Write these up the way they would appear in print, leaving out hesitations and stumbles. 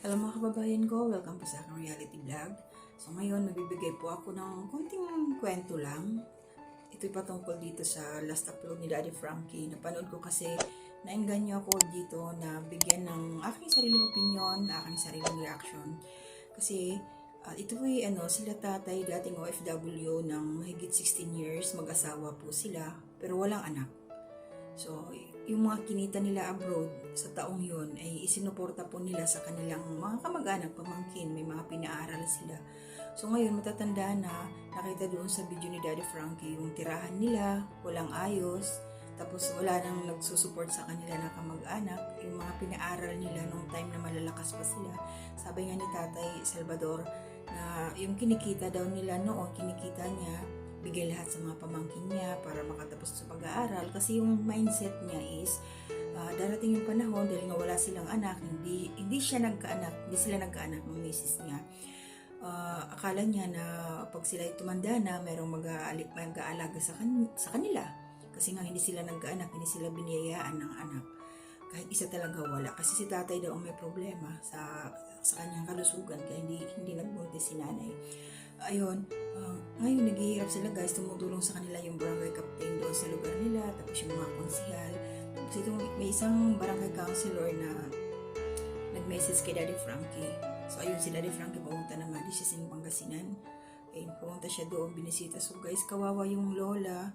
Hello mga kababayan ko, welcome po sa aking reality vlog. So ngayon, magbibigay po ako ng konting kwento lang. Ito'y patungkol dito sa last upload ni Daddy Frankie. Napanood ko kasi naengganyo ako dito na bigyan ng aking sariling opinion, aking sariling reaction. Kasi ito'y sila tatay, dating OFW ng mahigit 16 years, mag-asawa po sila, pero walang anak. So, yung mga kinita nila abroad sa taong yun ay isinuporta po nila sa kanilang mga kamag-anak, pamangkin, may mga pinaaral sila. So ngayon, matatanda na nakita doon sa video ni Daddy Frankie yung tirahan nila, walang ayos, tapos wala nang nagsusupport sa kanila na kamag-anak, yung mga pinaaral nila nung time na malalakas pa sila. Sabi nga ni Tatay Salvador na yung kinikita daw nila noon, kinikita niya, bigay lahat sa mga pamangkin niya para makatapos sa pag-aaral kasi yung mindset niya is darating yung panahon dahil nga wala silang anak, hindi sila nagkaanak ng misis niya. Akala niya na pag sila tumanda na merong mag-aalaga sa kanila kasi nga hindi sila nagkaanak, hindi sila biniyayaan ng anak. Kahit isa talaga wala kasi si tatay daw ang may problema sa kanyang kalusugan kaya hindi nagbuntis si nanay. Ayun, ngayon naghihirap sila guys, tumutulong sa kanila yung barangay captain doon sa lugar nila, tapos yung mga konsihal. Tapos itong may isang barangay counselor na nag-message kay Daddy Frankie. So ayun, si Daddy Frankie pumunta naman, di siya sa Pangasinan. Ayun, pumunta siya doon, binisita. So guys, kawawa yung lola.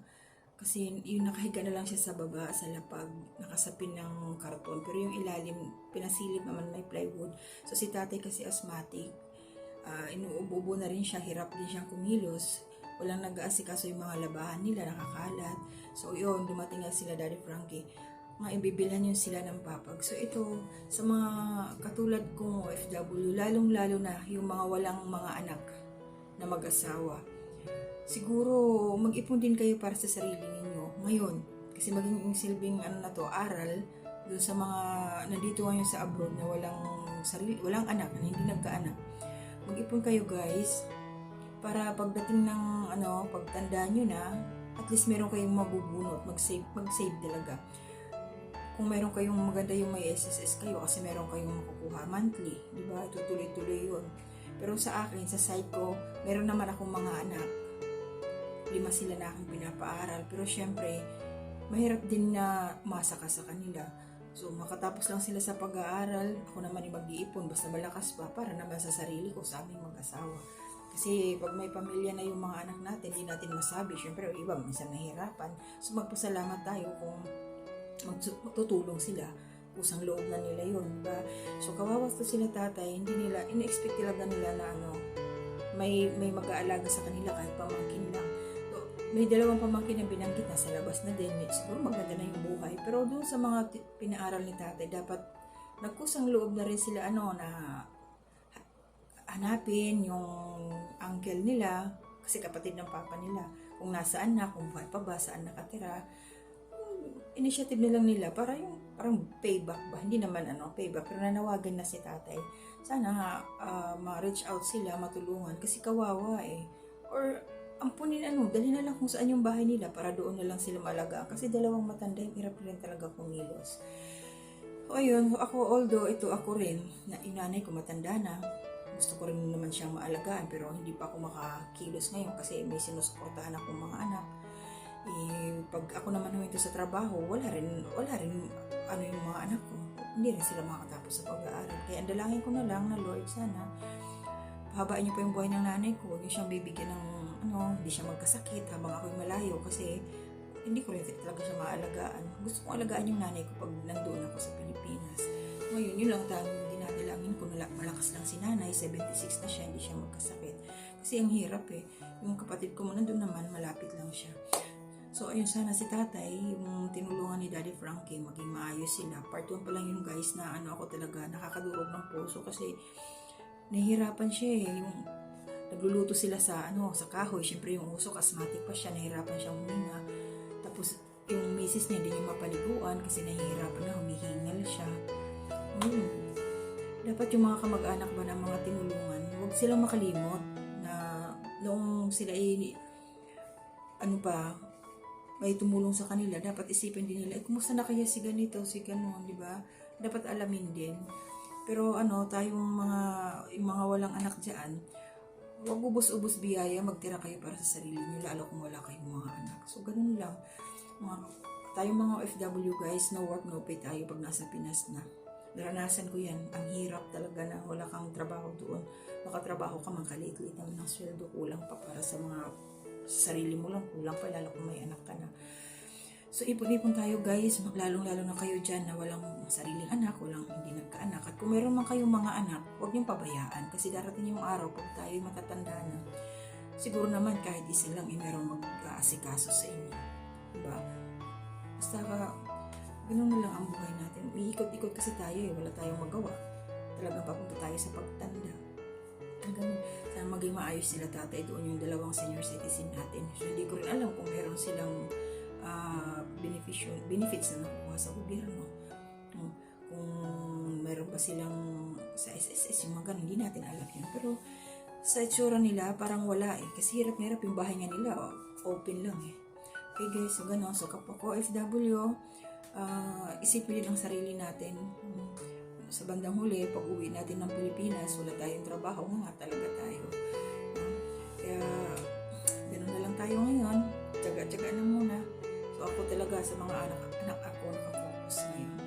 Kasi yung nakahiga na lang siya sa baba, sa lapag, nakasapin ng karton. Pero yung ilalim, pinasilip naman may plywood. So si tatay kasi asthmatic. Inuubo na rin siya, hirap din siyang kumilos. Walang nag-aasikaso yung mga labahan nila, nakakalat. So yun, dumating nga sila Daddy Frankie. Mga ibibilhan yun sila ng papag. So ito, sa mga katulad kong OFW, lalong-lalo na yung mga walang mga anak na mag-asawa. Siguro, mag-ipon din kayo para sa sarili ninyo ngayon. Kasi maging silbing aral doon sa mga nandito ngayon sa abroad na walang anak, na hindi nagkaanak. Mag-ipon kayo guys para pagdating ng pagtanda nyo na, at least meron kayong mabubunot, mag-save talaga. Kung meron kayong maganda yung may SSS kayo kasi meron kayong makukuha monthly, di ba? Tutuloy-tuloy yun. Pero sa akin, sa side ko, meron naman akong mga anak. 5 sila na akong pinapaaral. Pero syempre, mahirap din na umasa ka sa kanila. So, makatapos lang sila sa pag-aaral, ako naman yung mag-iipon, basta malakas pa, para naman sa sarili ko, sa aming mag-asawa. Kasi pag may pamilya na yung mga anak natin, hindi natin masabi. Siyempre, iba, minsan nahihirapan. So, magpasalamat tayo kung magtutulong sila. Kusang loob na nila yun, diba? So, kawawa to sila tatay, in-expect talaga nila na may mag-aalaga sa kanila kahit pamangkin lang. May 2 pamangkin na binanggit na sa labas na din. Siguro maganda na yung buhay. Pero doon sa mga pinaaral ni tatay, dapat nagkusang loob na rin sila na hanapin yung uncle nila, kasi kapatid ng papa nila, kung nasaan na, kung buhay pa ba, saan nakatira. Initiative nilang nila para yung parang payback ba, hindi naman payback, pero nanawagan na si tatay. Sana nga ma-reach out sila, matulungan, kasi kawawa or ampunin dali na lang kung saan yung bahay nila para doon na lang sila malagaan. Kasi 2 matanda, yung hirap rin talaga kumilos. So ayun, although ako rin, na inanay ko matanda na, gusto ko rin naman siyang maalagaan, pero hindi pa ako makakilos ngayon kasi may sinusuportahan akong mga anak. Pag ako naman huminto sa trabaho, wala rin yung mga anak ko. Hindi rin sila makatapos sa pag-aaral. Kaya andalangin ko na lang na Lord, sana pahabain niyo pa yung buhay ng nanay ko. Huwag niyo siyang bibigyan ng hindi siya magkasakit habang ako'y malayo kasi hindi ko rin talaga siya maalagaan. Gusto kong alagaan yung nanay ko pag nandoon ako sa Pilipinas. Ngayon, yun lang tanging dinadalangin ko na malakas lang si nanay, 76 na siya, hindi siya magkasakit. Kasi ang hirap yung kapatid ko nandoon naman, malapit lang siya. So, ayun, sana si tatay, yung tinulungan ni Daddy Frankie, maging maayos sila. Part 1 pa lang yun guys na ako talaga nakakadurog ng puso kasi nahihirapan siya yung nagluluto sila sa kahoy. Siyempre yung usok, asthmatic pa siya, nahihirapan siyang huminga. Tapos yung misis niya hindi niya mapaliguan kasi nahihirapan na, humihingal siya. Dapat yung mga kamag-anak ba ng mga tinulungan, huwag silang makalimot na noong sila may tumulong sa kanila, dapat isipin din nila, kumusta na kaya si ganito, si ganon, di ba? Dapat alamin din Pero yung mga walang anak dyan, huwag ubos-ubos biyaya, magtira kayo para sa sarili niyo, lalo kung wala kayong mga anak. So, ganun lang. Tayong mga OFW guys, no work, no pay tayo pag nasa Pinas na. Naranasan ko yan. Ang hirap talaga na wala kang trabaho doon. Makatrabaho ka, mangkaliit-liit naman ng sweldo, kulang pa para sa sarili mo lang, kulang pa, lalo kung may anak ka na. So, ipon-ipon tayo guys, lalong-lalo na kayo dyan na walang sariling anak, walang hindi nagkaanak. At kung meron man kayong mga anak, huwag niyong pabayaan. Kasi darating yung araw, pag tayo matatanda na, siguro naman kahit isa lang, meron mag-aasikaso sa inyo. Diba? Basta ganun na lang ang buhay natin. Iikot-ikot kasi tayo wala tayong magawa. Talagang papunta tayo sa pagtanda. Ganun. Sana maging maayos sila tatay doon yung dalawang senior citizen natin. So, hindi ko rin alam kung meron silang benefits na nakukuha sa gobyerno. Kung meron ba silang sa SSS, yung mga ganun, hindi natin alam yun. Pero sa itsura nila, parang wala kasi hirap yung bahay nga nila, open lang Okay guys, so gano'n. So kapag OFW, isipin din ang sarili natin. Sa bandang huli, pag uwi natin ng Pilipinas, wala tayong trabaho, nga talaga tayo. Kaya, gano'n na lang tayo ngayon. Tsaga-tsaga na muna. So ako talaga sa mga anak ako nakafocus ngayon.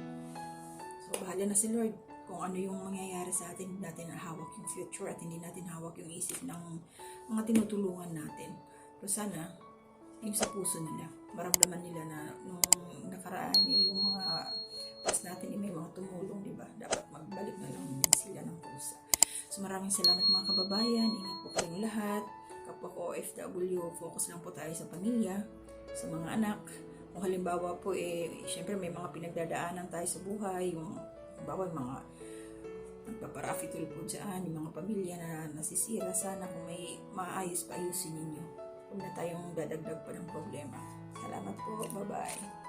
So bahala na si Lord kung ano yung mangyayari sa atin. Hindi natin hawak yung future at hindi natin hawak yung isip ng mga tinutulungan natin. Pero sana, yung sa puso nila, maramdaman nila na nung nakaraan yung mga pas natin may mga tumulong, diba? Dapat magbalik na lang din sila ng pusa. So maraming salamat mga kababayan. Ingat po kayong lahat. Kapag OFW, focus lang po tayo sa pamilya, sa mga anak. Kung halimbawa po, syempre may mga pinagdadaanan tayo sa buhay, yung halimbawa mga nagpaparafitol po dyan, yung mga pamilya na nasisira, sana kung may maayos pa ayusin ninyo. Huwag na tayong dadagdag pa ng problema. Salamat po. Bye-bye.